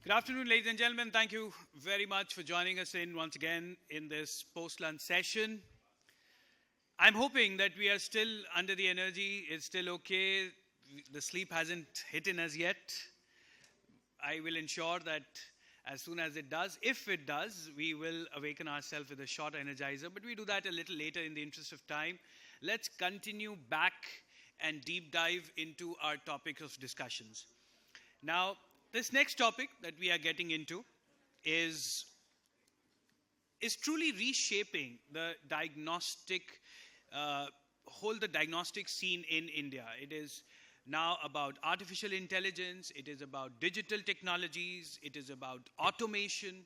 Good afternoon, ladies and gentlemen. Thank you very much for joining us once again in this post-lunch session. I'm hoping that we are still under the energy. It's still okay. The sleep hasn't hit in us yet. I will ensure that as soon as it does, if it does, we will awaken ourselves with a short energizer. But we do that a little later in the interest of time. Let's continue back and deep dive into our topics of discussions. Now, this next topic that we are getting into is truly reshaping the diagnostic, the diagnostic scene in India. It is now about artificial intelligence, it is about digital technologies, it is about automation,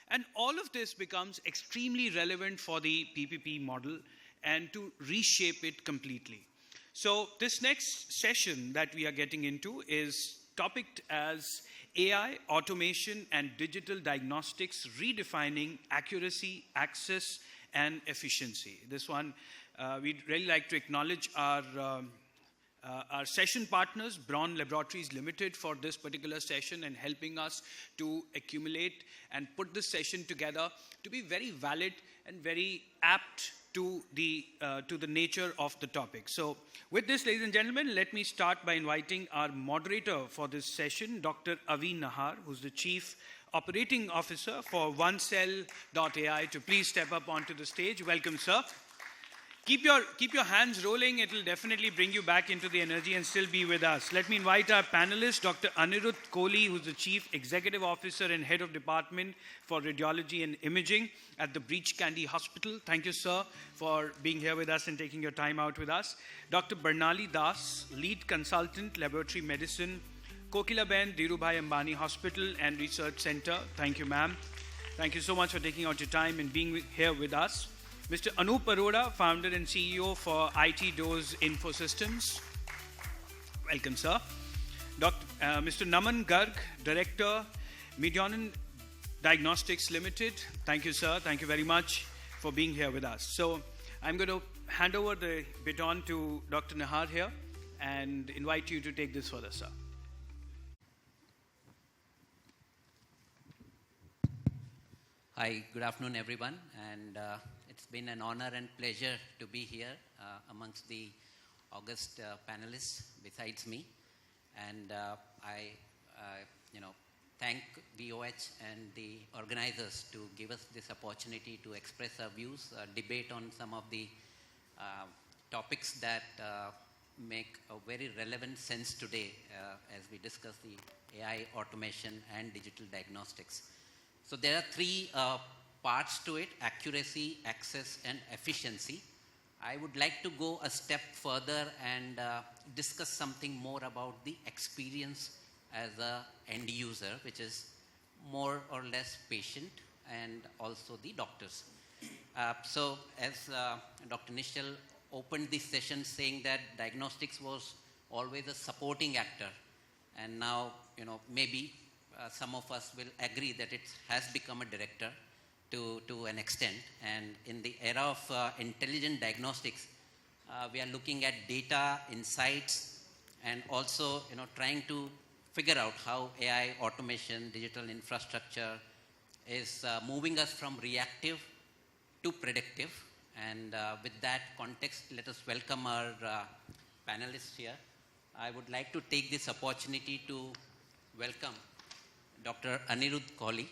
and all of this becomes extremely relevant for the PPP model and to reshape it completely. So this next session that we are getting into is topicked as AI, automation, and digital diagnostics, redefining accuracy, access, and efficiency. This one, we'd really like to acknowledge our session partners, Braun Laboratories Limited, for this particular session and helping us to accumulate and put this session together to be very valid and very apt to the nature of the topic. So with this, ladies and gentlemen, let me start by inviting our moderator for this session, Dr. Avi Nahar, who's the Chief Operating Officer for OneCell.ai, to please step up onto the stage. Welcome, sir. Keep your hands rolling. It will definitely bring you back into the energy and still be with us. Let me invite our panelist, Dr. Anirudh Kohli, who's the Chief Executive Officer and Head of Department for Radiology and Imaging at the Breach Candy Hospital. Thank you, sir, for being here with us and taking your time out with us. Dr. Barnali Das, Lead Consultant, Laboratory Medicine, Kokilaben Dhirubhai Ambani Hospital and Research Center. Thank you, ma'am. Thank you so much for taking out your time and being here with us. Mr. Anup Arora, Founder and CEO for IT Doors Infosystems. Welcome, sir. Mr. Naman Garg, Director, National Diagnostics Limited. Thank you, sir. Thank you very much for being here with us. So I'm going to hand over the baton to Dr. Nahar here and invite you to take this further, sir. Hi, good afternoon, everyone. And it's been an honor and pleasure to be here amongst the august panelists besides me. And I thank VOH and the organizers to give us this opportunity to express our views, debate on some of the topics that make a very relevant sense today as we discuss the AI, automation, and digital diagnostics. So there are three parts to it: accuracy, access, and efficiency. I would like to go a step further and discuss something more about the experience as an end user, which is more or less patient and also the doctors. So as Dr. Nishal opened this session saying that diagnostics was always a supporting actor, and now maybe some of us will agree that it has become a director to an extent. And in the era of intelligent diagnostics, we are looking at data, insights, and also trying to figure out how AI, automation, digital infrastructure is moving us from reactive to predictive. And with that context, let us welcome our panelists here. I would like to take this opportunity to welcome Dr. Anirudh Kohli.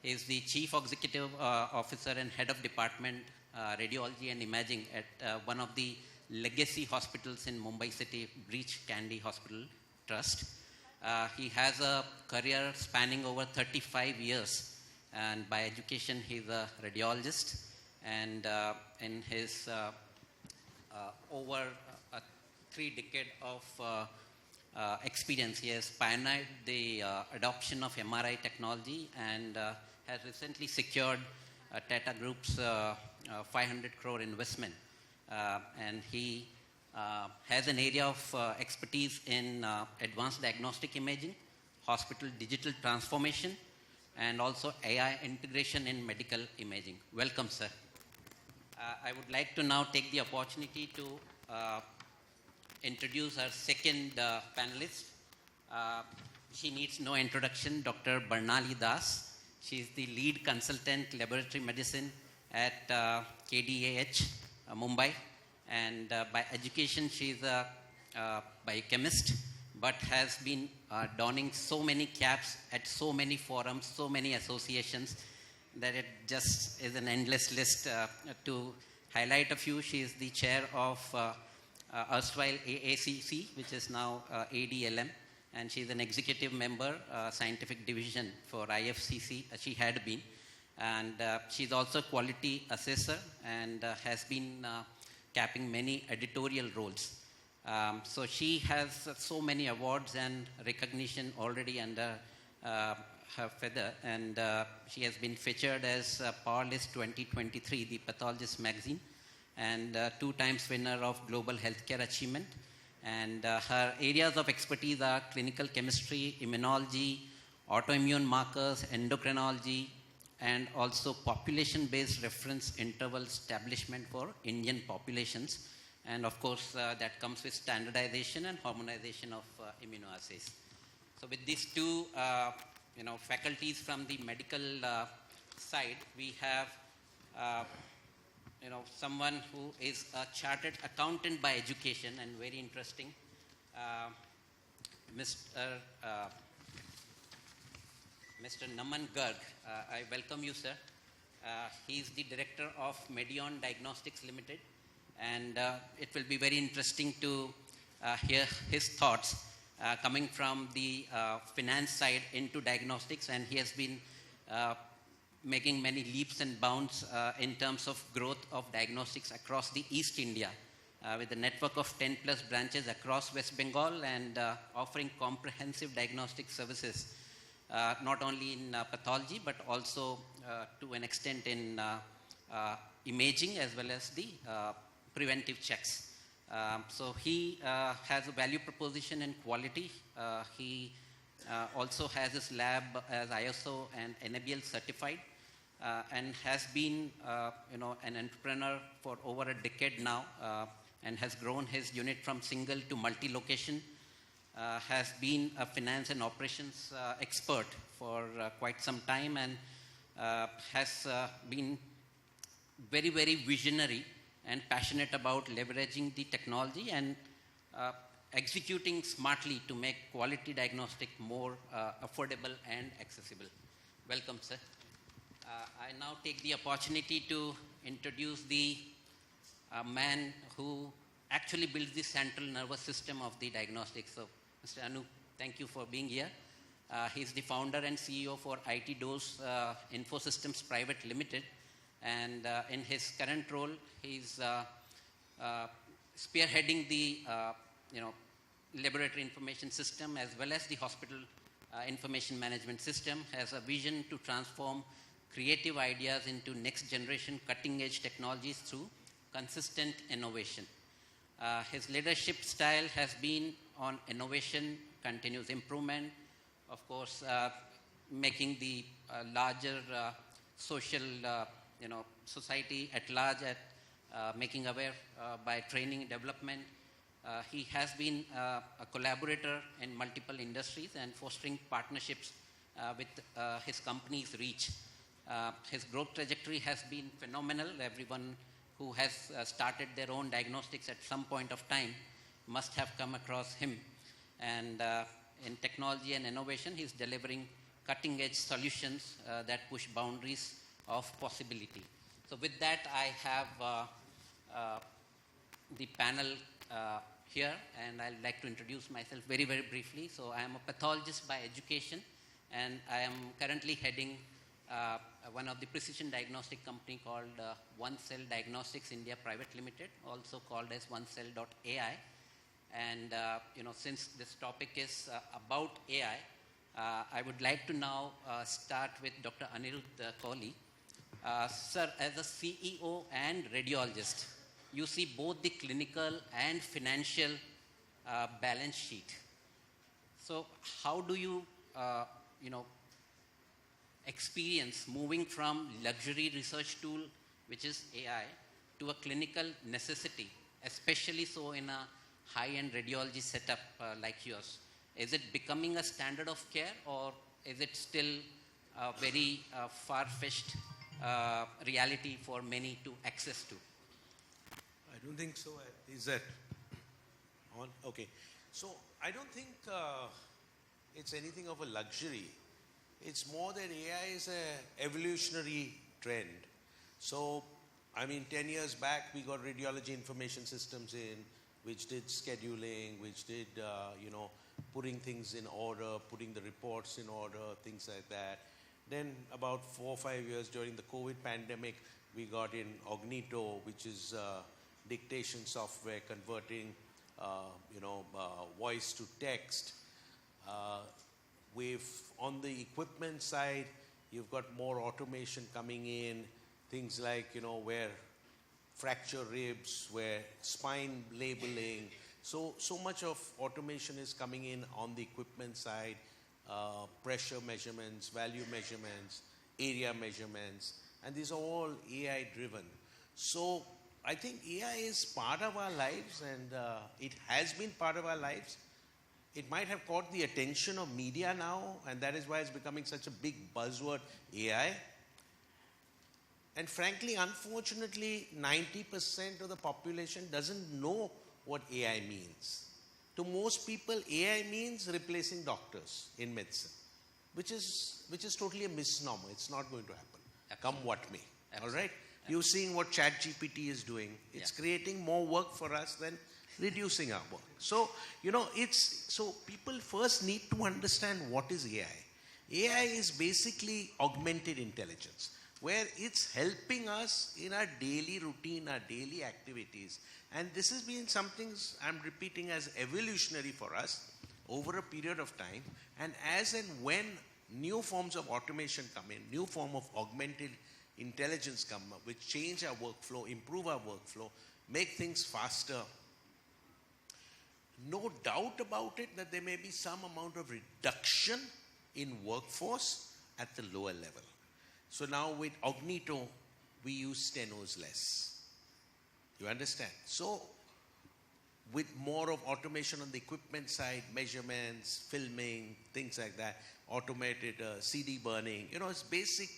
He is the Chief Executive Officer and Head of Department Radiology and Imaging at one of the legacy hospitals in Mumbai City, Breach Candy Hospital Trust. He has a career spanning over 35 years, and by education he's a radiologist, and in his over 3 decades of experience, he has pioneered the adoption of MRI technology and has recently secured Tata Group's 500 crore investment. And he has an area of expertise in advanced diagnostic imaging, hospital digital transformation, and also AI integration in medical imaging. Welcome, sir. I would like to now take the opportunity to introduce our second panelist. She needs no introduction, Dr. Barnali Das. She is the lead consultant laboratory medicine at KDAH, Mumbai. And by education, she is a biochemist, but has been donning so many caps at so many forums, so many associations, that it just is an endless list. To highlight a few, she is the chair of erstwhile AACC, which is now ADLM, and she is an executive member, scientific division for IFCC. She had been, and she's also a quality assessor and has been capping many editorial roles. So she has so many awards and recognition already under her feather, and she has been featured as Powerlist 2023, the Pathologist magazine, and 2 times winner of Global Healthcare Achievement. And her areas of expertise are clinical chemistry, immunology, autoimmune markers, endocrinology, and also population-based reference interval establishment for Indian populations. And of course, that comes with standardization and harmonization of immunoassays. So with these two faculties from the medical side, we have someone who is a chartered accountant by education, and very interesting, Mr. Naman Garg. I welcome you, sir. He is the director of Medion Diagnostics Limited, and it will be very interesting to hear his thoughts coming from the finance side into diagnostics, and he has been making many leaps and bounds in terms of growth of diagnostics across the East India, with a network of 10 plus branches across West Bengal, and offering comprehensive diagnostic services, not only in pathology, but also to an extent in imaging as well as the preventive checks. So he has a value proposition in quality. He also has his lab as ISO and NABL certified, and has been an entrepreneur for over a decade now, and has grown his unit from single to multi-location, has been a finance and operations expert for quite some time, and has been very, very visionary and passionate about leveraging the technology and executing smartly to make quality diagnostic more affordable and accessible. Welcome, sir. I now take the opportunity to introduce the man who actually builds the central nervous system of the diagnostics. So, Mr. Anu, thank you for being here. He's the founder and CEO for IT Dose Infosystems Private Limited, and in his current role, he's spearheading the laboratory information system as well as the hospital information management system. Has a vision to transform creative ideas into next generation cutting edge technologies through consistent innovation. His leadership style has been on innovation, continuous improvement, of course, making the larger social society at large at making aware by training development. He has been a collaborator in multiple industries and fostering partnerships with his company's reach. His growth trajectory has been phenomenal. Everyone who has started their own diagnostics at some point of time must have come across him. And in technology and innovation, he's delivering cutting-edge solutions that push boundaries of possibility. So with that, I have the panel here, and I'd like to introduce myself very, very briefly. So I am a pathologist by education, and I am currently heading one of the precision diagnostic company called One Cell Diagnostics India Private Limited, also called as OneCell.ai. And since this topic is about AI, I would like to now start with Dr. Anirudh Kohli. Sir, as a CEO and radiologist, you see both the clinical and financial balance sheet. So how do you, experience moving from luxury research tool, which is AI, to a clinical necessity, especially so in a high-end radiology setup like yours? Is it becoming a standard of care, or is it still a very far-fetched reality for many to access to? I don't think so. Is that on? Okay. So I don't think it's anything of a luxury. It's more that AI is an evolutionary trend. So, I mean, 10 years back, we got radiology information systems in, which did scheduling, which did, putting things in order, putting the reports in order, things like that. Then about 4 or 5 years during the COVID pandemic, we got in Ognito, which is dictation software converting, voice to text. On the equipment side, you've got more automation coming in, things like, where fracture ribs, where spine labeling. So much of automation is coming in on the equipment side, pressure measurements, value measurements, area measurements, and these are all AI driven. So I think AI is part of our lives, and it has been part of our lives. It might have caught the attention of media now, and that is why it's becoming such a big buzzword, AI. And frankly, unfortunately, 90% of the population doesn't know what AI means. To most people, AI means replacing doctors in medicine, which is totally a misnomer. It's not going to happen. Absolutely. Come what may. Absolutely. All right? You're seeing what ChatGPT is doing. It's creating more work for us than reducing our work. So, so people first need to understand what is AI. AI is basically augmented intelligence, where it's helping us in our daily routine, our daily activities. And this has been something I'm repeating as evolutionary for us over a period of time. And as and when new forms of automation come in, new form of augmented intelligence come up, which change our workflow, improve our workflow, make things faster, no doubt about it that there may be some amount of reduction in workforce at the lower level. So now with Ognito, we use stenos less. You understand? So with more of automation on the equipment side, measurements, filming, things like that, automated CD burning, it's basic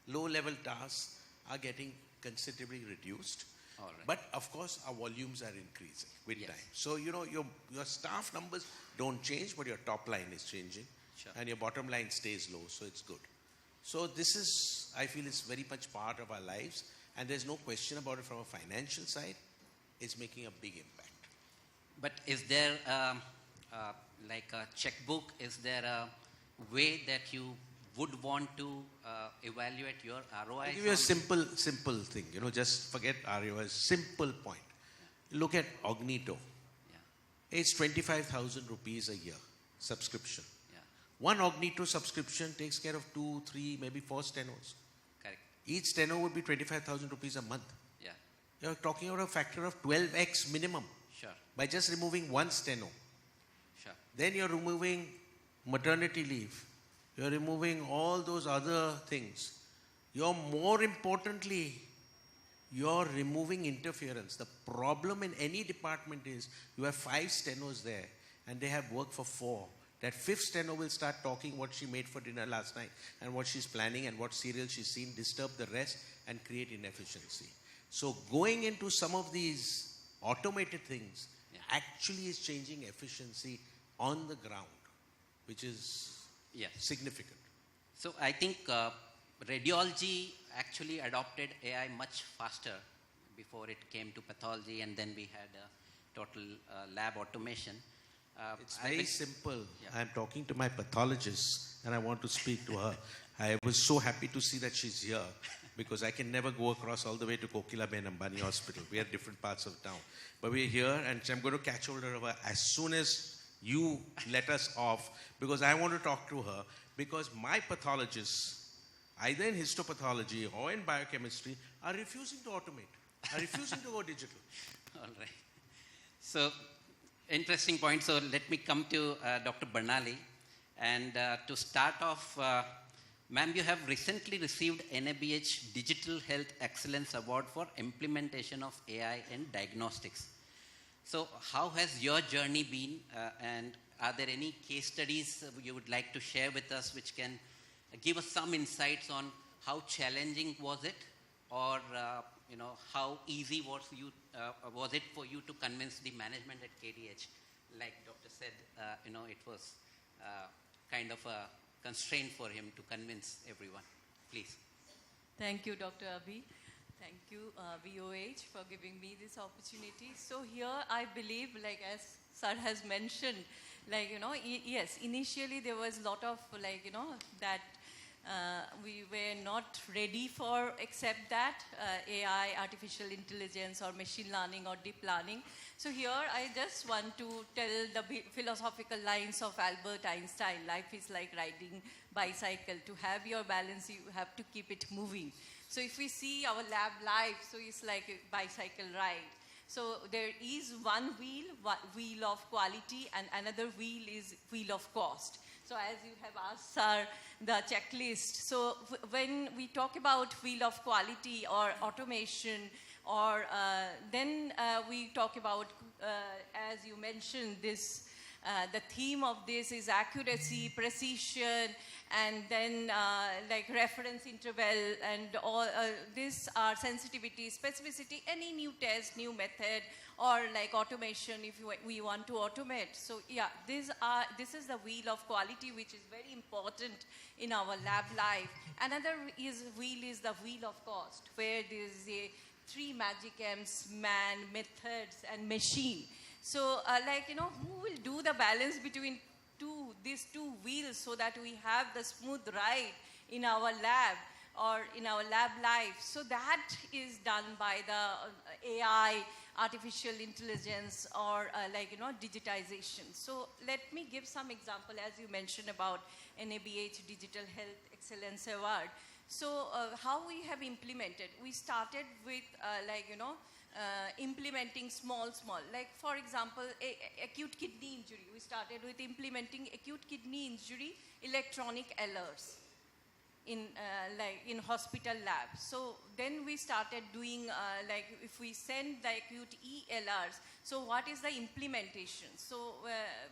low-level tasks are getting considerably reduced. All right. But of course, our volumes are increasing with time. So, your staff numbers don't change, but your top line is changing. Sure. And your bottom line stays low, so it's good. So this is, I feel, is very much part of our lives. And there's no question about it from a financial side. It's making a big impact. But is there like a checkbook? Is there a way that you would want to evaluate your ROI? I'll give you a simple thing. Just forget ROI. Simple point. Yeah. Look at Ognito. Yeah. It's 25,000 rupees a year subscription. Yeah. One Ognito subscription takes care of 2, 3, maybe 4 stenos. Correct. Each steno would be 25,000 rupees a month. Yeah. You're talking about a factor of 12x minimum. Sure. By just removing one steno. Sure. Then you're removing maternity leave. You're removing all those other things. You're more importantly, you're removing interference. The problem in any department is you have 5 stenos there and they have work for 4. That 5th steno will start talking what she made for dinner last night and what she's planning and what serial she's seen, disturb the rest and create inefficiency. So going into some of these automated things actually is changing efficiency on the ground, which is significant. So I think radiology actually adopted AI much faster before it came to pathology, and then we had total lab automation. It's very simple. I'm talking to my pathologist and I want to speak to her. I was so happy to see that she's here because I can never go across all the way to Kokilaben Ambani Hospital. We are different parts of town. But we're here and I'm going to catch hold of her as soon as you let us off, because I want to talk to her, because my pathologists, either in histopathology or in biochemistry, are refusing to automate, are refusing to go digital. All right. So, interesting point. So, let me come to Dr. Barnali. And to start off, ma'am, you have recently received NABH Digital Health Excellence Award for implementation of AI in diagnostics. So how has your journey been, and are there any case studies you would like to share with us which can give us some insights on how challenging was it, or how easy was it for you to convince the management at KDH? Like Doctor said, it was kind of a constraint for him to convince everyone. Please. Thank you, Dr. Abhi. Thank you, VOH, for giving me this opportunity. So here, I believe, like as Sir has mentioned, yes, initially there was a lot of, that we were not ready for accept that AI, artificial intelligence, or machine learning, or deep learning. So here, I just want to tell the philosophical lines of Albert Einstein. Life is like riding bicycle. To have your balance, you have to keep it moving. So if we see our lab life, so it's like a bicycle ride. So there is one wheel of quality, and another wheel is wheel of cost. So as you have asked, sir, the checklist. So when we talk about wheel of quality or automation, or then we talk about, as you mentioned, this. The theme of this is accuracy, precision, and then reference interval, and all these are sensitivity, specificity, any new test, new method, or like automation if we want to automate. So yeah, this is the wheel of quality, which is very important in our lab life. Another wheel is the wheel of cost, where there is a 3 magic M's: man, methods, and machine. So who will do the balance between these two wheels so that we have the smooth ride in our lab or in our lab life? So that is done by the AI, artificial intelligence, or digitization. So let me give some example, as you mentioned about NABH Digital Health Excellence Award. So how we have implemented, we started with implementing small. Like for example, acute kidney injury. We started with implementing acute kidney injury electronic alerts in hospital labs. So then we started doing if we send the acute ELRs, so what is the implementation? So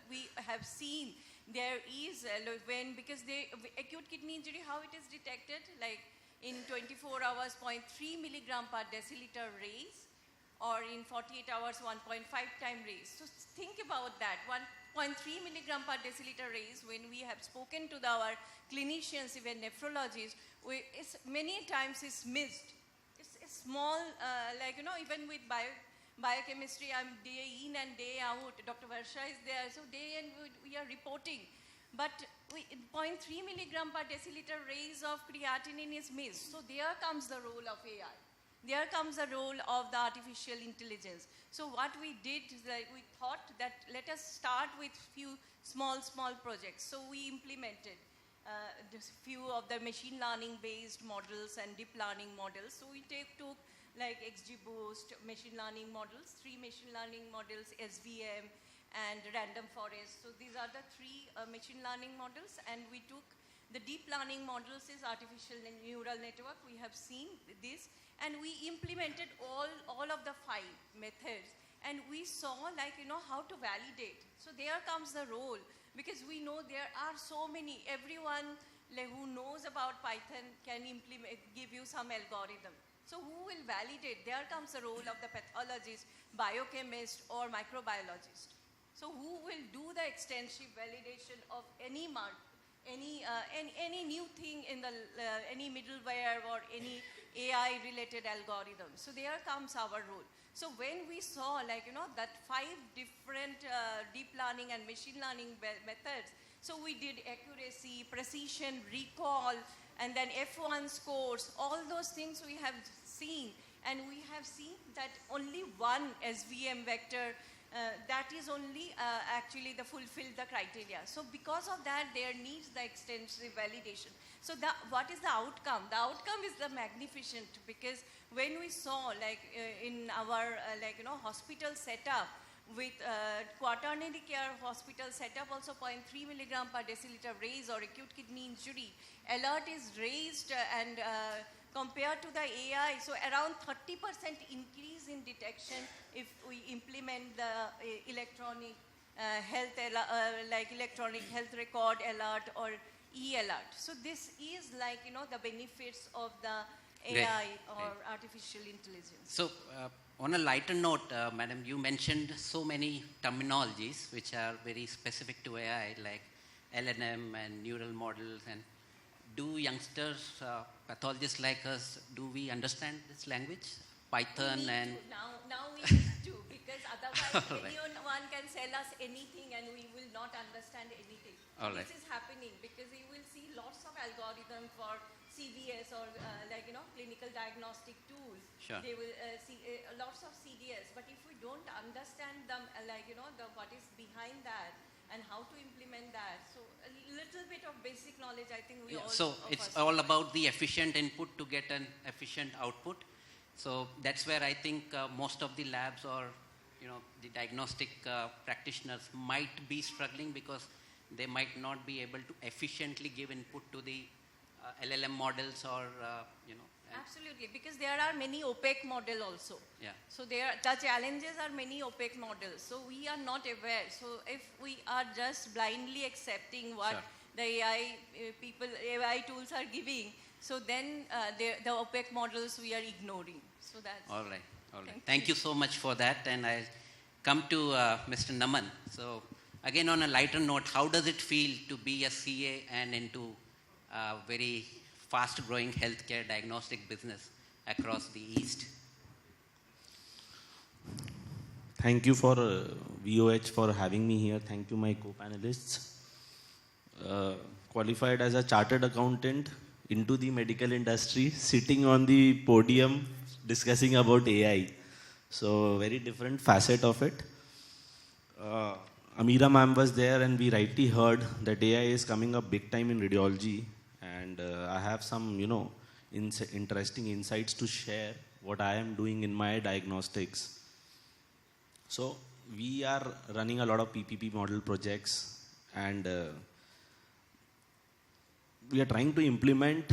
we have seen there is because acute kidney injury, how it is detected, like in 24 hours 0.3 milligram per deciliter raise, or in 48 hours 1.5 time raise. So think about that, 1.3 milligram per deciliter raise. When we have spoken to our clinicians, even nephrologists, many times it's missed. It's small, even with biochemistry, I'm day in and day out. Dr. Varsha is there, so day in we are reporting. But 0.3 milligram per deciliter raise of creatinine is missed. So there comes the role of AI. There comes the role of the artificial intelligence. So what we did is we thought that let us start with few small projects. So we implemented just few of the machine learning based models and deep learning models. So we took like XGBoost machine learning models, 3 machine learning models, SVM, and random forest. So these are the 3 machine learning models, and we took the deep learning models is artificial neural network. We have seen this, and we implemented all of the 5 methods, and we saw how to validate. So there comes the role, because we know there are so many, everyone who knows about Python can give you some algorithm. So who will validate? There comes the role of the pathologist, biochemist, or microbiologist. So who will do the extensive validation of any any new thing in the any middleware or any AI related algorithm? So there comes our role. So when we saw that 5 different deep learning and machine learning methods, so we did accuracy, precision, recall, and then F1 scores, all those things we have seen, and we have seen that only one SVM vector that is only actually fulfill the criteria. So because of that, there needs the extensive validation. So what is the outcome? The outcome is the magnificent, because when we saw in our hospital setup with quaternary care hospital setup, also 0.3 milligram per deciliter raise, or acute kidney injury, alert is raised and compared to the AI, so around 30% increase in detection if we implement the electronic like electronic health record alert or e-alert. So this is like, the benefits of the AI or artificial intelligence. So, on a lighter note, Madam, you mentioned so many terminologies which are very specific to AI, like LNM and neural models. And do youngsters, pathologists like us, do we understand this language? Python and... Now we need to, because otherwise anyone can sell us anything and we will not understand anything. This is happening because you will see lots of algorithms for CDS or clinical diagnostic tools. Sure. They will see lots of CDS, but if we don't understand them, what is behind that and how to implement that, so a little bit of basic knowledge, I think we all. So it's all about the efficient input to get an efficient output. So that's where I think most of the labs or the diagnostic practitioners might be struggling, because they might not be able to efficiently give input to the LLM models or Absolutely, because there are many opaque models also. Yeah. So the challenges are many opaque models. So we are not aware. So if we are just blindly accepting what the AI tools are giving, so then the opaque models we are ignoring. So that's all right. Thank you so much for that. And I come to Mr. Naman. So again, on a lighter note, how does it feel to be a CA and into a very fast-growing healthcare diagnostic business across the East? Thank you for VOH for having me here. Thank you, my co-panelists. Qualified as a chartered accountant into the medical industry, sitting on the podium discussing about AI. So very different facet of it. Amira ma'am was there and we rightly heard that AI is coming up big time in radiology. And I have some, interesting insights to share what I am doing in my diagnostics. So we are running a lot of PPP model projects, and we are trying to implement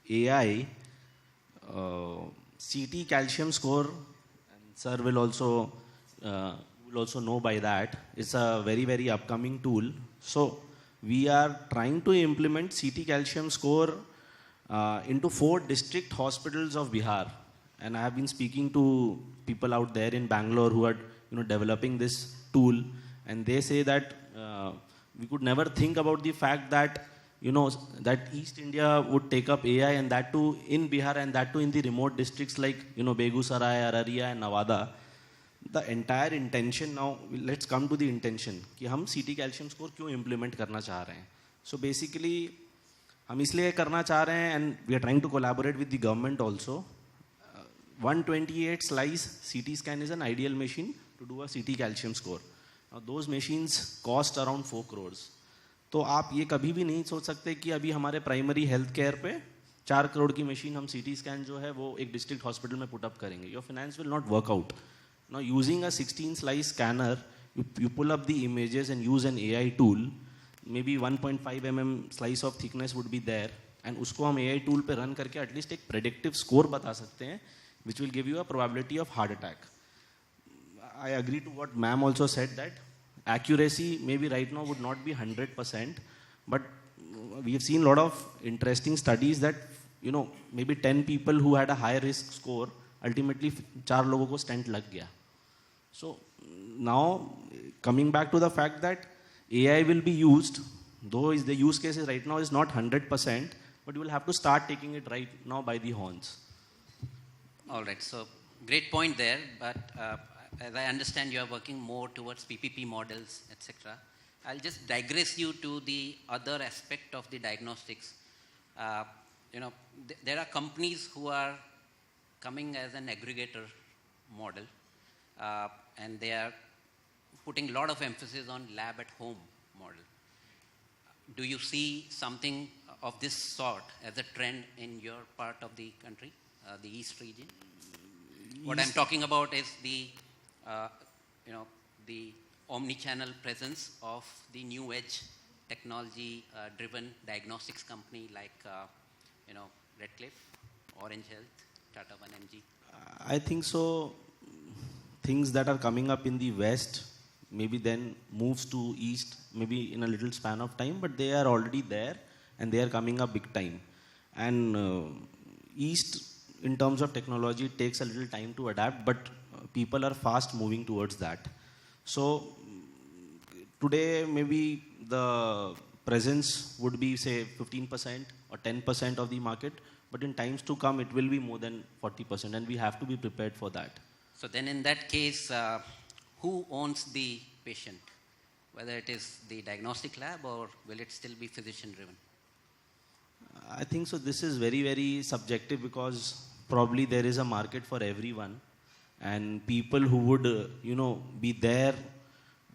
AI, CT calcium score, and sir will also know by that. It's a very, very upcoming tool. So we are trying to implement CT calcium score into 4 district hospitals of Bihar. And I have been speaking to people out there in Bangalore who are developing this tool, and they say that we could never think about the fact that that East India would take up AI, and that too in Bihar, and that too in the remote districts like Begusarai, Araria and Nawada. The entire intention now, let's come to the intention कि हम CT calcium score क्यों implement करना चाह रहे हैं. So basically हम इसलिए करना चाह रहे हैं, and we are trying to collaborate with the government also. 128 slice CT scan is an ideal machine to do a CT calcium score. Now those machines cost around 4 crores. तो आप ये कभी भी नहीं सोच सकते कि अभी हमारे प्राइमरी हेल्थ केयर पे 4 crore की मशीन हम CT scan जो है वो एक डिस्ट्रिक्ट हॉस्पिटल में पुट अप करेंगे. Your finance will not work out. Now using a 16 slice scanner, you pull up the images and use an AI tool. Maybe 1.5 mm slice of thickness would be there, and उसको हम AI tool पे run करके at least एक predictive score बता सकते हैं, which will give you a probability of heart attack. I agree to what ma'am also said, that accuracy maybe right now would not be 100%, but we have seen a lot of interesting studies that maybe 10 people who had a high risk score, ultimately 4 लोगों को stent लग गया. So now coming back to the fact that AI will be used, though the use cases right now is not 100%, but you will have to start taking it right now by the horns. All right, so great point there, but as I understand you are working more towards PPP models, etc. I'll just digress you to the other aspect of the diagnostics. There are companies who are coming as an aggregator model, and they are putting a lot of emphasis on lab at home model. Do you see something of this sort as a trend in your part of the country, the East region? What I'm talking about is the omni-channel presence of the new age technology driven diagnostics company like Redcliffe, Orange Health, Tata 1mg. I think so. Things that are coming up in the West, maybe then moves to East, maybe in a little span of time, but they are already there and they are coming up big time. And East, in terms of technology, it takes a little time to adapt, but people are fast moving towards that. So today, maybe the presence would be, say, 15% or 10% of the market, but in times to come, it will be more than 40%, and we have to be prepared for that. So then in that case, who owns the patient? Whether it is the diagnostic lab or will it still be physician driven? I think so. This is very, very subjective because probably there is a market for everyone, and people who would, be there,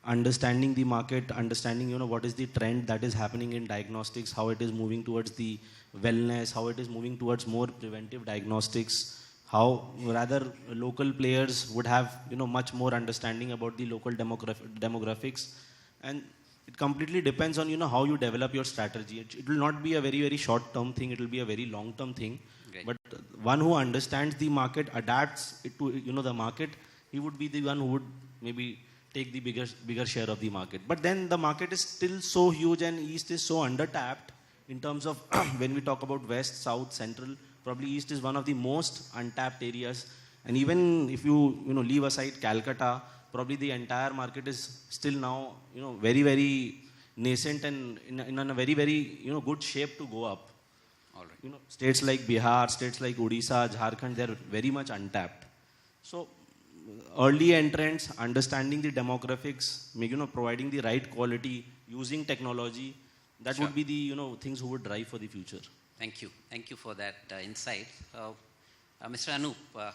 understanding the market, understanding, what is the trend that is happening in diagnostics, how it is moving towards the wellness, how it is moving towards more preventive diagnostics, how rather local players would have, much more understanding about the local demographics, and it completely depends on, how you develop your strategy. It will not be a very, very short-term thing. It will be a very long-term thing. Great. But one who understands the market, adapts it to, the market, he would be the one who would maybe take the bigger share of the market. But then the market is still so huge and East is so undertapped in terms of when we talk about West, South, Central, probably East is one of the most untapped areas. And even if you, leave aside Calcutta, probably the entire market is still now, very, very nascent and in a very, very, good shape to go up. All right. States like Bihar, states like Odisha, Jharkhand, they're very much untapped. So early entrants, understanding the demographics, providing the right quality, using technology, that Sure. would be the, things who would drive for the future. Thank you. Thank you for that insight. Mr. Anup,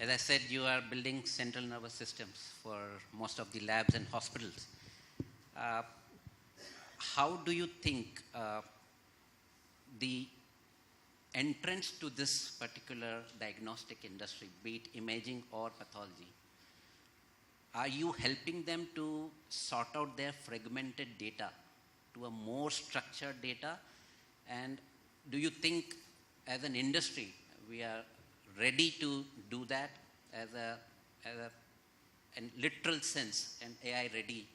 as I said, you are building central nervous systems for most of the labs and hospitals. How do you think the entrance to this particular diagnostic industry, be it imaging or pathology, are you helping them to sort out their fragmented data to a more structured data? And do you think as an industry we are ready to do that as a in literal sense, an AI ready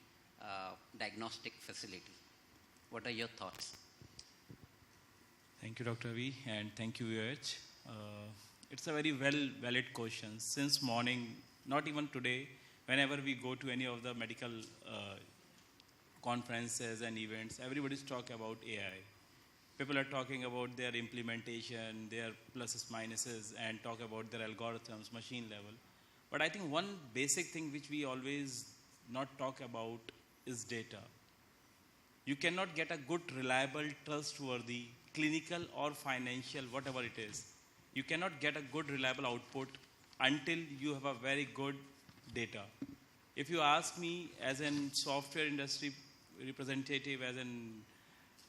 diagnostic facility? What are your thoughts? Thank you, Dr. V, and thank you, UH. It's a very valid question. Since morning, not even today, whenever we go to any of the medical conferences and events, everybody's talking about AI. People are talking about their implementation, their pluses, minuses, and talk about their algorithms, machine level. But I think one basic thing which we always not talk about is data. You cannot get a good, reliable, trustworthy, clinical or financial, whatever it is. You cannot get a good, reliable output until you have a very good data. If you ask me as a software industry representative, as a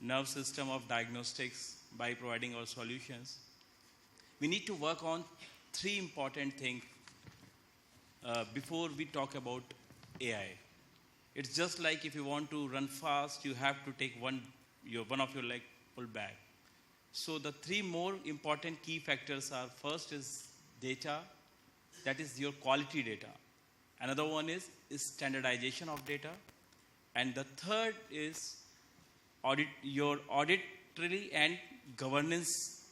nerve system of diagnostics by providing our solutions, we need to work on three important things before we talk about AI. It's just like if you want to run fast, you have to take one of your leg pull back. So the three more important key factors are, first is data, that is your quality data. Another one is standardization of data. And the third is your auditory and governance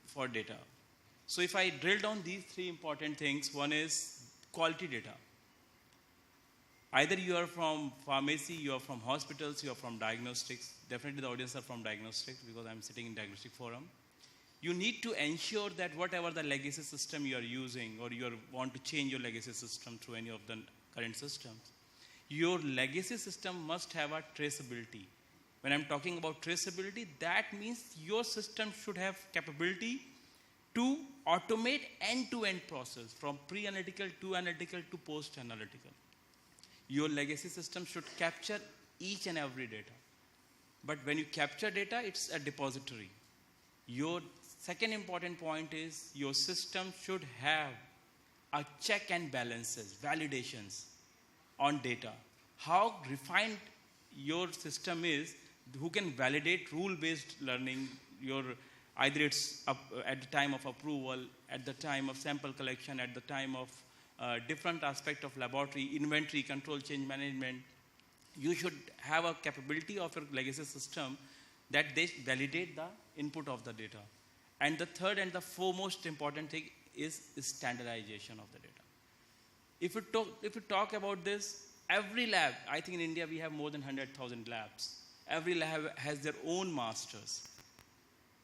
for data. So if I drill down these three important things, one is quality data. Either you are from pharmacy, you are from hospitals, you are from diagnostics. Definitely the audience are from diagnostics because I'm sitting in Diagnostic Forum. You need to ensure that whatever the legacy system you are using, or you want to change your legacy system to any of the current systems, your legacy system must have a traceability. When I'm talking about traceability, that means your system should have capability to automate end-to-end process from pre-analytical to analytical to post-analytical. Your legacy system should capture each and every data. But when you capture data, it's a depository. Your second important point is your system should have a check and balances, validations on data. How refined your system is, who can validate rule-based learning, either it's at the time of approval, at the time of sample collection, at the time of different aspect of laboratory, inventory, control, change management, you should have a capability of your legacy system that they validate the input of the data. And the third and the foremost important thing is standardization of the data. If you talk about this, every lab, I think in India we have more than 100,000 labs. Every lab has their own masters.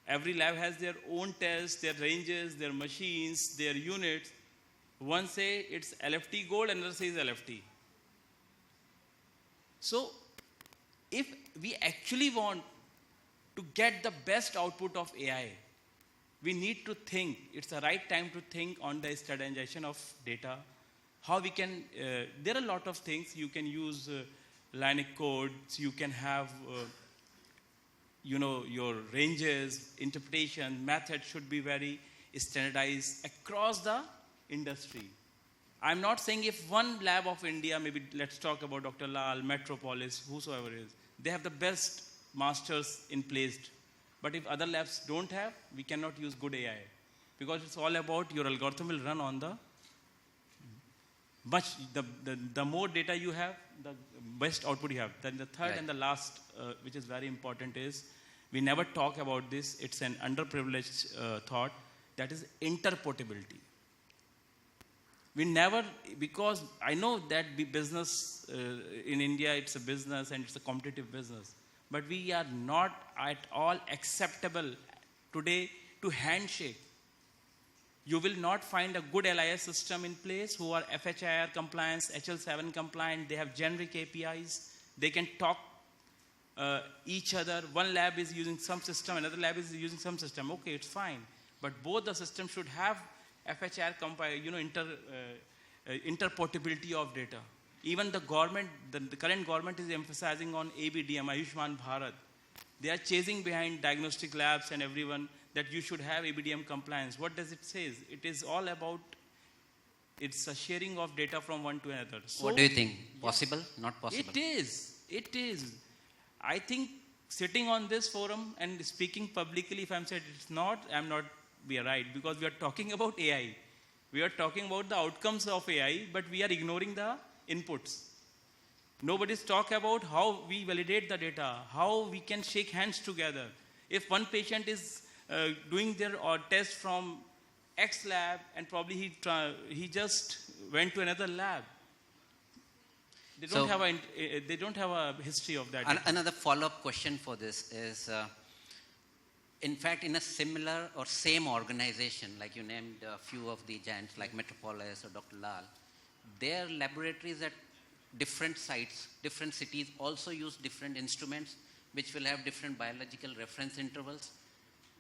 Every lab has their own tests, their ranges, their machines, their units. One say it's LFT gold, another says LFT. So if we actually want to get the best output of AI, we need to think, it's the right time to think on the standardization of data. How we can, there are a lot of things. You can use Linux codes, you can have, your ranges, interpretation, method should be very standardized across the industry. I'm not saying if one lab of India, maybe let's talk about Dr. Lal, Metropolis, whosoever is, they have the best masters in place. But if other labs don't have, we cannot use good AI. Because it's all about your algorithm will run on the the more data you have, the best output you have. Then the third and the last, which is very important, is we never talk about this. It's an underprivileged thought, that is interportability. We never, because I know that business in India, it's a business and it's a competitive business. But we are not at all acceptable today to handshake. You will not find a good LIS system in place who are FHIR compliance, HL7 compliant. They have generic APIs. They can talk each other. One lab is using some system, another lab is using some system. Okay, it's fine. But both the systems should have FHIR interportability of data. Even the government, the current government is emphasizing on ABDM, Ayushman Bharat. They are chasing behind diagnostic labs and everyone that you should have ABDM compliance. What does it say? It is all about, it's a sharing of data from one to another. So, what do you think? Possible? Not possible? It is. It is. I think sitting on this forum and speaking publicly, if I'm saying it's not, I'm not be right, because we are talking about AI. We are talking about the outcomes of AI, but we are ignoring the inputs. Nobody's talk about how we validate the data, how we can shake hands together. If one patient is doing their test from X lab and probably he just went to another lab, they don't have a history of that. Another follow-up question for this is, in fact, in a similar or same organization, like you named a few of the giants like Metropolis or Dr. Lal, their laboratories at different sites, different cities also use different instruments which will have different biological reference intervals.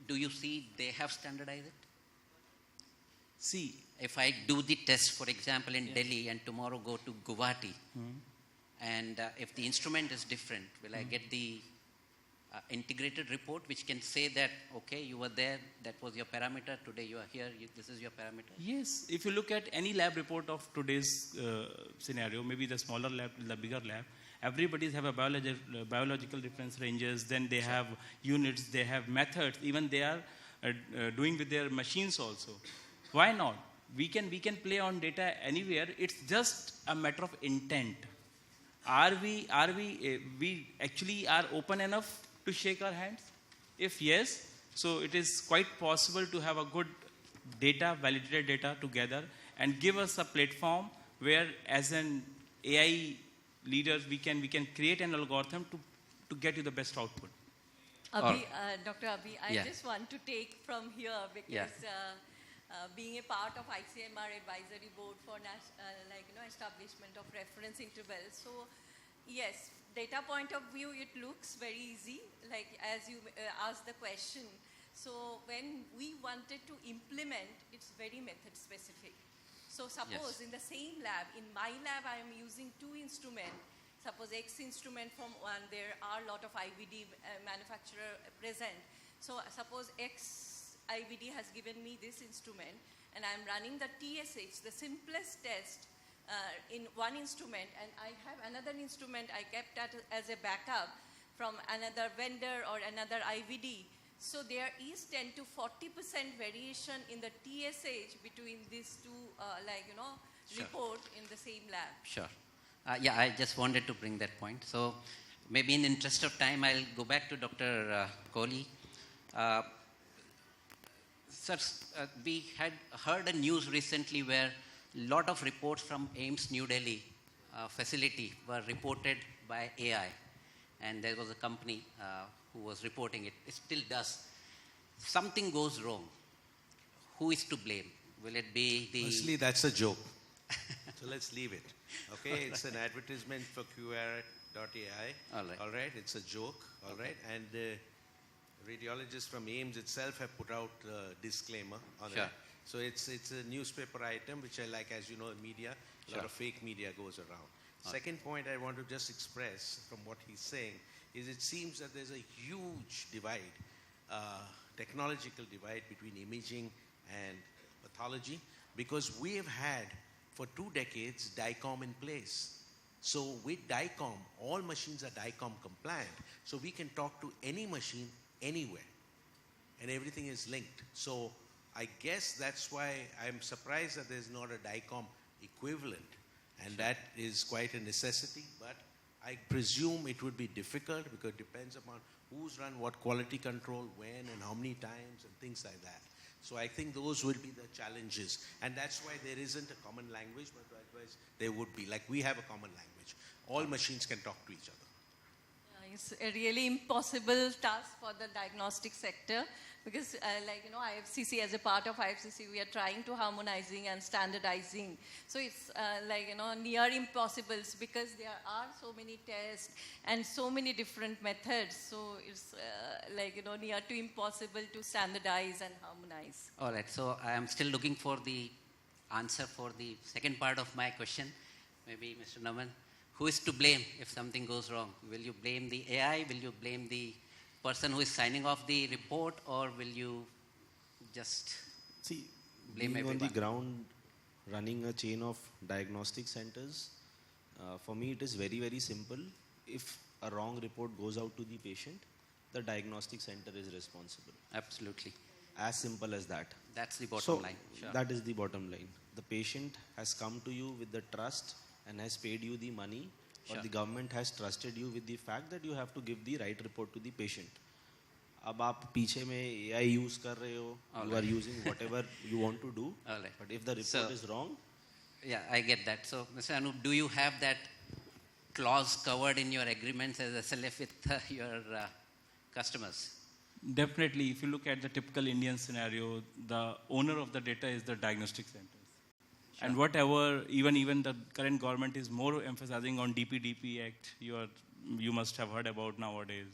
Do you see they have standardized it? See, if I do the test, for example, in Delhi and tomorrow go to Guwahati, and if the instrument is different, will I get the integrated report which can say that, okay, you were there, that was your parameter, today you are here, this is your parameter? Yes. If you look at any lab report of today's scenario, maybe the smaller lab, the bigger lab, everybody have a biological reference ranges, then they have units, they have methods, even they are doing with their machines also. Why not? We can play on data anywhere. It's just a matter of intent. Are we actually are open enough to shake our hands? If yes, so it is quite possible to have a good data, validated data together and give us a platform where as an AI leaders we can create an algorithm to get you the best output. Abhi, Dr. Abhi, I just want to take from here because being a part of ICMR advisory board for establishment of reference intervals. So yes, data point of view, it looks very easy, like as you asked the question. So when we wanted to implement, it's very method specific. So suppose in the same lab, in my lab, I am using two instruments. Suppose X instrument from one, there are a lot of IVD manufacturer present. So suppose X IVD has given me this instrument and I'm running the TSH, the simplest test in one instrument, and I have another instrument I kept as a backup from another vendor or another IVD. So there is 10 to 40% variation in the TSH between these two Sure. report in the same lab. Sure. Yeah, I just wanted to bring that point. So maybe in interest of time, I'll go back to Dr. Kohli. Sir, we had heard a news recently where a lot of reports from AIIMS New Delhi facility were reported by AI. And there was a company who was reporting it. It still does. Something goes wrong. Who is to blame? Will it be the... Firstly, that's a joke. So let's leave it. Okay, it's an advertisement for QR.ai. All right. All right, it's a joke. All right, and radiologists from AIIMS itself have put out a disclaimer on Sure. it. So it's a newspaper item, which I like, as you know, the media, a lot Sure. of fake media goes around. Second point I want to just express from what he's saying is it seems that there's a huge divide, technological divide between imaging and pathology, because we have had for 2 decades DICOM in place. So with DICOM, all machines are DICOM compliant. So we can talk to any machine anywhere and everything is linked. So I guess that's why I'm surprised that there's not a DICOM equivalent, and that is quite a necessity, but I presume it would be difficult because it depends upon who's run what quality control, when and how many times and things like that. So I think those will be the challenges, and that's why there isn't a common language, but otherwise there would be. Like we have a common language. All machines can talk to each other. It's a really impossible task for the diagnostic sector because, IFCC, as a part of IFCC, we are trying to harmonizing and standardizing. So it's near impossible because there are so many tests and so many different methods. So it's near to impossible to standardize and harmonize. All right, so I am still looking for the answer for the second part of my question. Maybe Mr. Naman, who is to blame if something goes wrong? Will you blame the AI? Will you blame the person who is signing off the report? Or will you just blame being everyone? on the ground, running a chain of diagnostic centers, for me it is very, very simple. If a wrong report goes out to the patient, the diagnostic center is responsible. Absolutely. As simple as that. That's the bottom So line. Sure. that is the bottom line. The patient has come to you with the trust and has paid you the money, or Sure. the government has trusted you with the fact that you have to give the right report to the patient. अब आप पीछे में AI use कर रहे हो, you are using whatever you want to do, All right. but if the report is wrong, Yeah, I get that. So, Mr. Anup, do you have that clause covered in your agreements as SLF with your customers? Definitely, if you look at the typical Indian scenario, the owner of the data is the diagnostic centers. Sure. And whatever, even the current government is more emphasizing on DPDP Act, you must have heard about nowadays.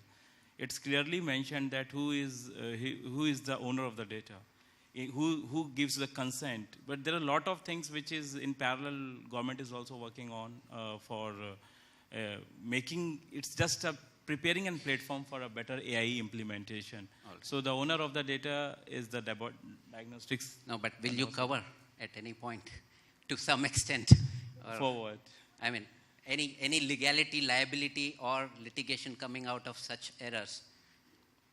It's clearly mentioned that who is the owner of the data, who gives the consent. But there are a lot of things which is in parallel, government is also working on for making, it's just preparing a platform for a better AI implementation. Right. So the owner of the data is the diagnostics. No, but will you cover at any point to some extent? Forward. I mean, any legality, liability, or litigation coming out of such errors?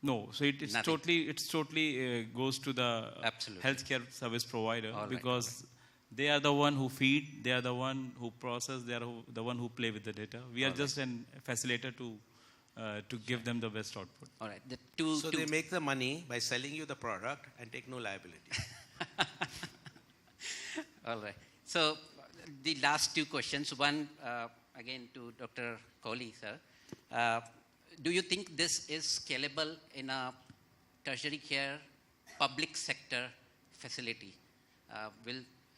No, so it's totally goes to the Absolutely. healthcare service provider, All right, because they are the one who feed, they are the one who process, they are the one who play with the data. We are just a facilitator to give them the best output. All right. So they make the money by selling you the product and take no liability. All right. So the last two questions. One, again to Dr. Kohli, sir. Do you think this is scalable in a tertiary care public sector facility?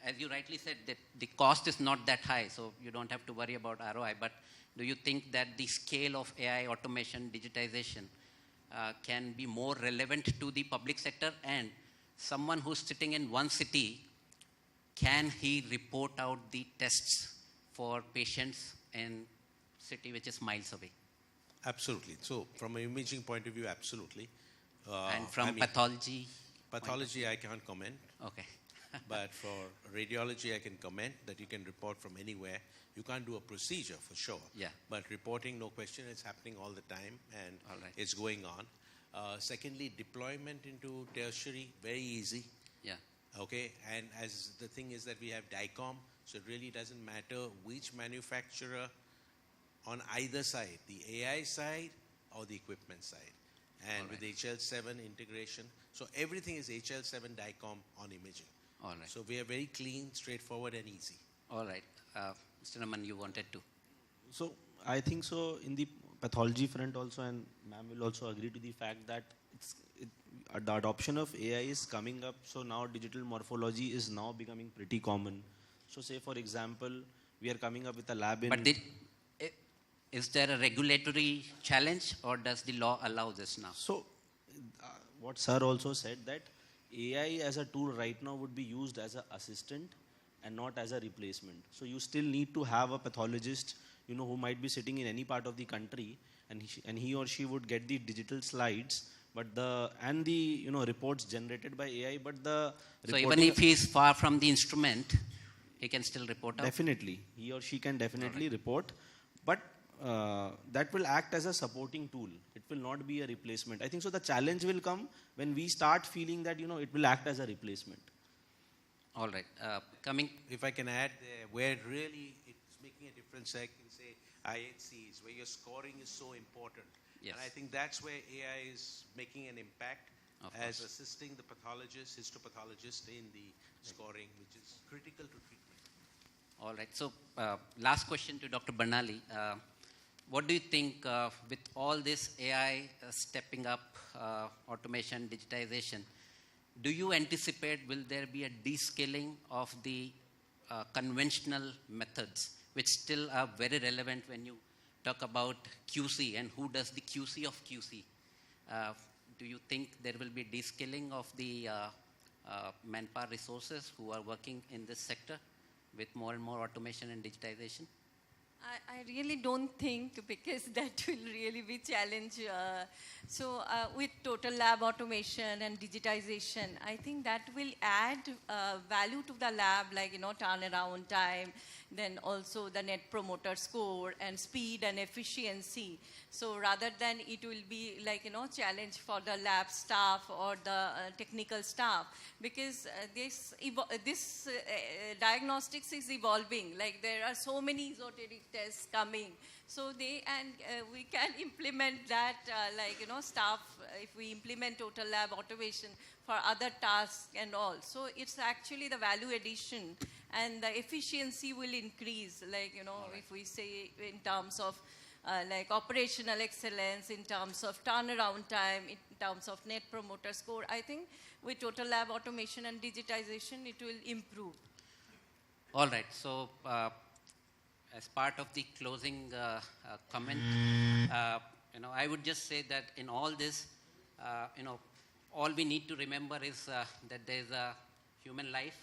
As you rightly said, that the cost is not that high, so you don't have to worry about ROI. But do you think that the scale of AI, automation, digitization can be more relevant to the public sector? And someone who's sitting in one city, can he report out the tests for patients in city which is miles away? Absolutely. So from an imaging point of view, absolutely. And from pathology? Pathology, I can't comment. Okay. But for radiology, I can comment that you can report from anywhere. You can't do a procedure for sure. Yeah. But reporting, no question, it's happening all the time, and All right. it's going on. Secondly, deployment into tertiary, very easy. Yeah. Okay, and as the thing is that we have DICOM, so it really doesn't matter which manufacturer on either side, the AI side or the equipment side. And with HL7 integration, so everything is HL7 DICOM on imaging. All right. So we are very clean, straightforward and easy. All right. Mr. Naman, you wanted to. So I think so in the pathology front also, and ma'am will also agree to the fact that the adoption of AI is coming up. So now digital morphology is now becoming pretty common. So say for example, we are coming up with a lab in... But is there a regulatory challenge, or does the law allow this now? So what sir also said, that AI as a tool right now would be used as an assistant and not as a replacement. So you still need to have a pathologist, who might be sitting in any part of the country, and he or she would get the digital slides, but the reports generated by AI, but the so even if he is far from the instrument, he can still report out? Definitely, he or she can definitely report, but that will act as a supporting tool. It will not be a replacement. I think so the challenge will come when we start feeling that, it will act as a replacement. All right. If I can add, where really it's making a difference, I can say IHCs, where your scoring is so important. Yes. And I think that's where AI is making an impact as assisting the pathologist, histopathologist in the scoring, which is critical to treatment. All right. So last question to Dr. Barnali. What do you think with all this AI stepping up, automation, digitization, do you anticipate will there be a descaling of the conventional methods, which still are very relevant when you talk about QC and who does the QC of QC? Do you think there will be descaling of the manpower resources who are working in this sector with more and more automation and digitization? I really don't think, because that will really be challenge. With total lab automation and digitization, I think that will add value to the lab, like, turnaround time, then also the net promoter score and speed and efficiency. So rather than it will be like, challenge for the lab staff or the technical staff, because this diagnostics is evolving. Like, there are so many esoteric tests coming. So we can implement that, staff, if we implement total lab automation for other tasks and all. So it's actually the value addition, and the efficiency will increase, if we say in terms of operational excellence, in terms of turnaround time, in terms of net promoter score. I think with total lab automation and digitization, it will improve. All right. So as part of the closing comment, I would just say that in all this, all we need to remember is that there is a human life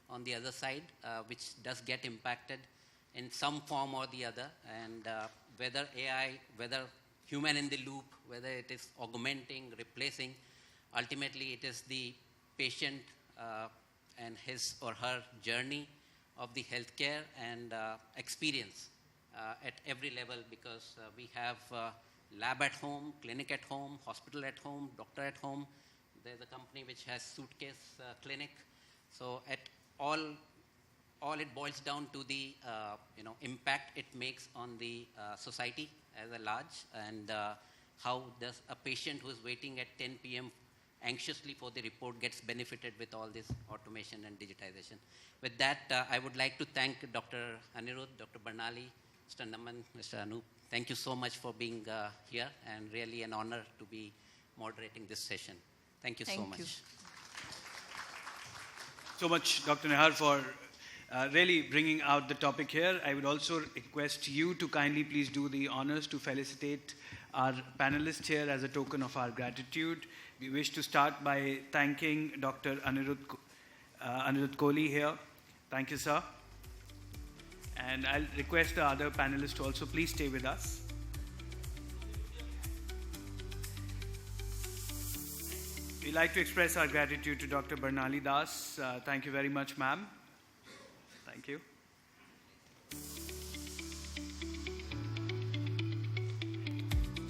on the other side, which does get impacted in some form or the other. And whether AI, whether human in the loop, whether it is augmenting, replacing, ultimately it is the patient and his or her journey of the healthcare and experience at every level, because we have lab at home, clinic at home, hospital at home, doctor at home. There's a company which has suitcase clinic. So at all it boils down to the impact it makes on the society as a large, and how does a patient who is waiting at 10 p.m. anxiously for the report gets benefited with all this automation and digitization. With that, I would like to thank Dr. Anirudh, Dr. Barnali, Mr. Naman, Mr. Anup. Thank you so much for being here, and really an honor to be moderating this session. Thank you so much. So much, Dr. Nehar, for really bringing out the topic here. I would also request you to kindly please do the honors to felicitate our panelists here as a token of our gratitude. We wish to start by thanking Dr. Anirudh Kohli here. Thank you, sir. And I'll request the other panelists to also please stay with us. We'd like to express our gratitude to Dr. Barnali Das. Thank you very much, ma'am. Thank you.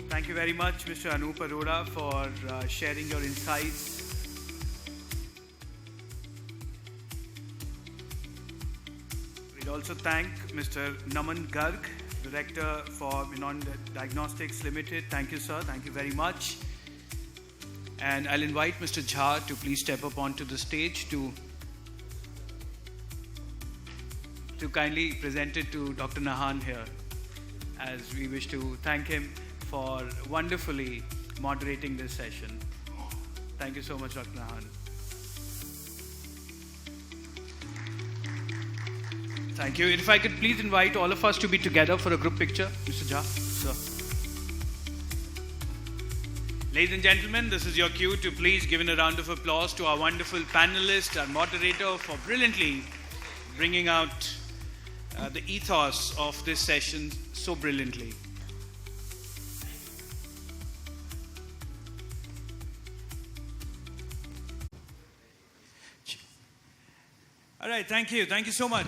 Thank you very much, Mr. Anup Arora, for sharing your insights. We'd also thank Mr. Naman Garg, Director for Diagnostics Limited. Thank you, sir. Thank you very much. And I'll invite Mr. Jha to please step up onto the stage to kindly present it to Dr. Nahan here, as we wish to thank him for wonderfully moderating this session. Thank you so much, Dr. Nahan. Thank you. If I could please invite all of us to be together for a group picture. Mr. Jha, sir. Ladies and gentlemen, this is your cue to please give a round of applause to our wonderful panelist, our moderator, for brilliantly bringing out the ethos of this session so brilliantly. All right, thank you. Thank you so much.